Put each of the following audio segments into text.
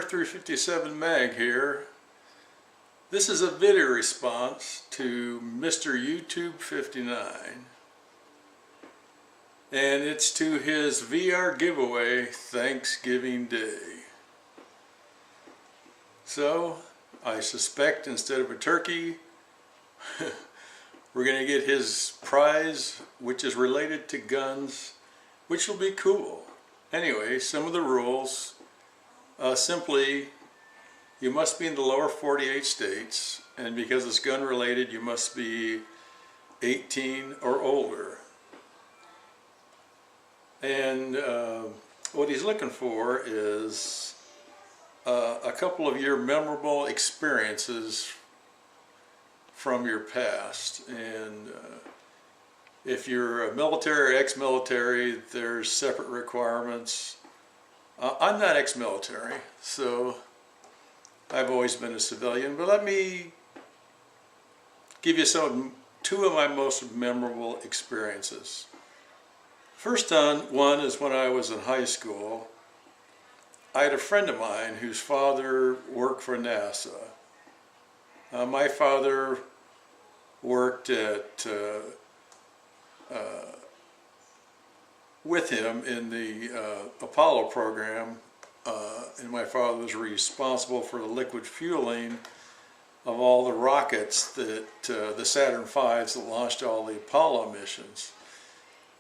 MrYoutub59's here. This is a video response to MrYoutub59, and it's to his VR giveaway Thanksgiving Day. So I suspect instead of a turkey we're going to get his prize, which is related to guns, which will be cool. Anyway, some of the rules. Simply, you must be in the lower 48 states, and because it's gun related, you must be 18 or older. And what he's looking for is a couple of your memorable experiences from your past. And if you're a military or ex-military, there's separate requirements. I'm not ex-military, so I've always been a civilian, but let me give you two of my most memorable experiences. First one is when I was in high school. I had a friend of mine whose father worked for NASA. My father worked with him in the Apollo program, and my father was responsible for the liquid fueling of all the rockets that the Saturn V's that launched all the Apollo missions.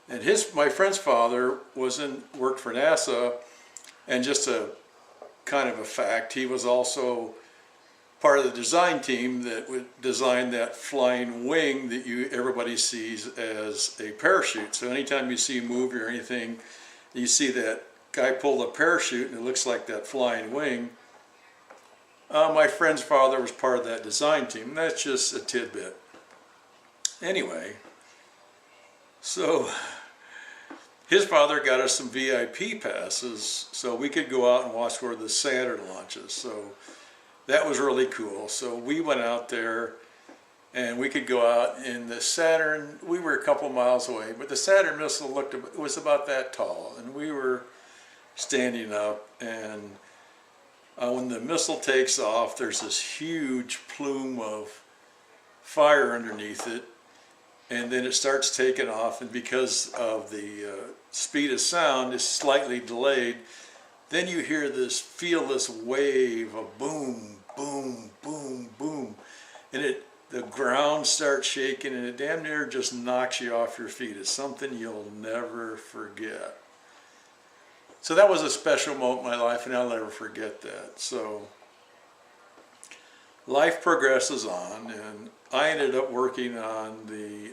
And my friend's father worked for NASA, and just a kind of a fact, he was also part of the design team that would design that flying wing that everybody sees as a parachute. So anytime you see a movie or anything, you see that guy pull the parachute and it looks like that flying wing. My friend's father was part of that design team. That's just a tidbit. Anyway, so his father got us some VIP passes so we could go out and watch where the Saturn launches. So that was really cool. So we went out there and we could go out in the Saturn. We were a couple miles away, but the Saturn missile was about that tall, and we were standing up, and when the missile takes off, there's this huge plume of fire underneath it, and then it starts taking off, and because of the speed of sound is slightly delayed, then you feel this wave of boom, boom, boom, boom, and the ground starts shaking, and it damn near just knocks you off your feet. It's something you'll never forget. So that was a special moment in my life, and I'll never forget that. So life progresses on, and I ended up working on the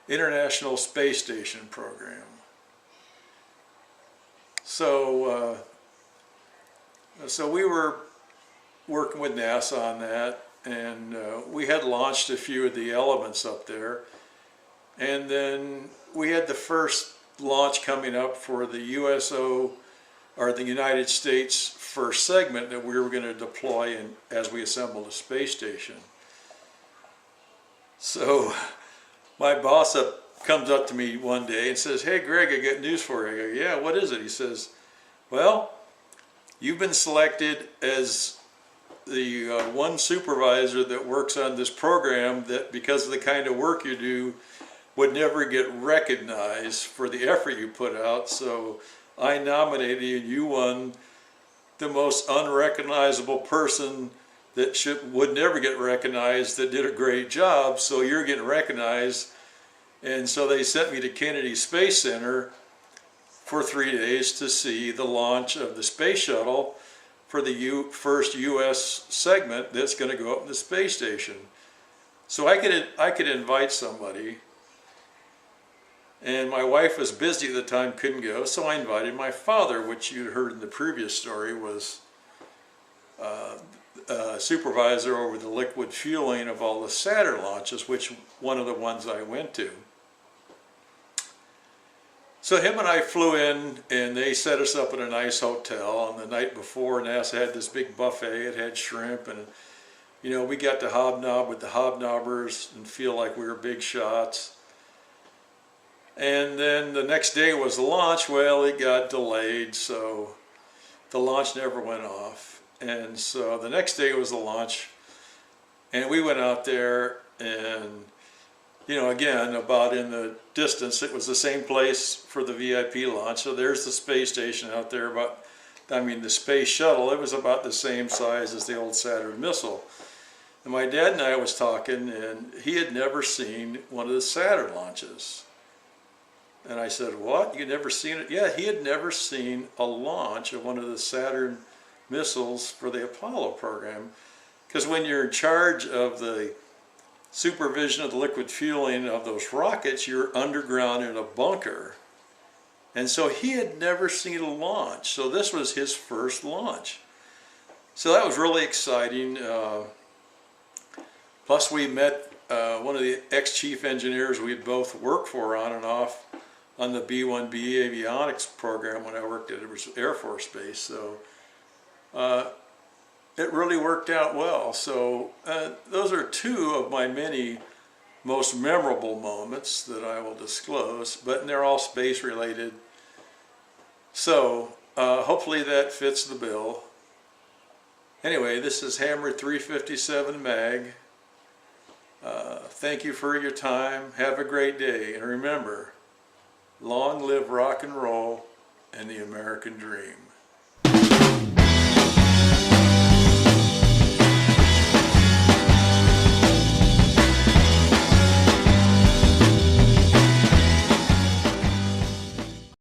International Space Station program. So we were working with NASA on that, and we had launched a few of the elements up there, and then we had the first launch coming up for the USO, or the United States first segment that we were going to deploy as we assembled a space station. So my boss comes up to me one day and says, "Hey Greg, I got news for you." I go, "Yeah, what is it?" He says, "Well, you've been selected as the one supervisor that works on this program that, because of the kind of work you do, would never get recognized for the effort you put out. So I nominated you, and you won the most unrecognizable person that would never get recognized, that did a great job, so you're getting recognized." And so they sent me to Kennedy Space Center for 3 days to see the launch of the space shuttle for the first U.S. segment that's going to go up in the space station. So I could invite somebody, and my wife was busy at the time, couldn't go, so I invited my father, which you heard in the previous story was supervisor over the liquid fueling of all the Saturn launches, which one of the ones I went to. So him and I flew in, and they set us up in a nice hotel. And the night before, NASA had this big buffet. It had shrimp, and we got to hobnob with the hobnobbers and feel like we were big shots. And then the next day was the launch. Well, it got delayed, so the launch never went off. And so the next day was the launch, and we went out there, and you know, again, about in the distance, it was the same place for the VIP launch. So there's the space station out there, the space shuttle, it was about the same size as the old Saturn missile. And my dad and I was talking, and he had never seen one of the Saturn launches. And I said, what? You'd never seen it? Yeah, he had never seen a launch of one of the Saturn missiles for the Apollo program. Because when you're in charge of the supervision of the liquid fueling of those rockets, you're underground in a bunker. And so he had never seen a launch. So this was his first launch. So that was really exciting. Plus we met one of the ex-chief engineers we'd both worked for on and off on the B-1B avionics program when I worked at Air Force Base. So it really worked out well. So those are two of my many most memorable moments that I will disclose, but they're all space related. So hopefully that fits the bill. Anyway, this is Hammer 357 Mag. Thank you for your time. Have a great day. And remember, long live rock and roll and the American dream.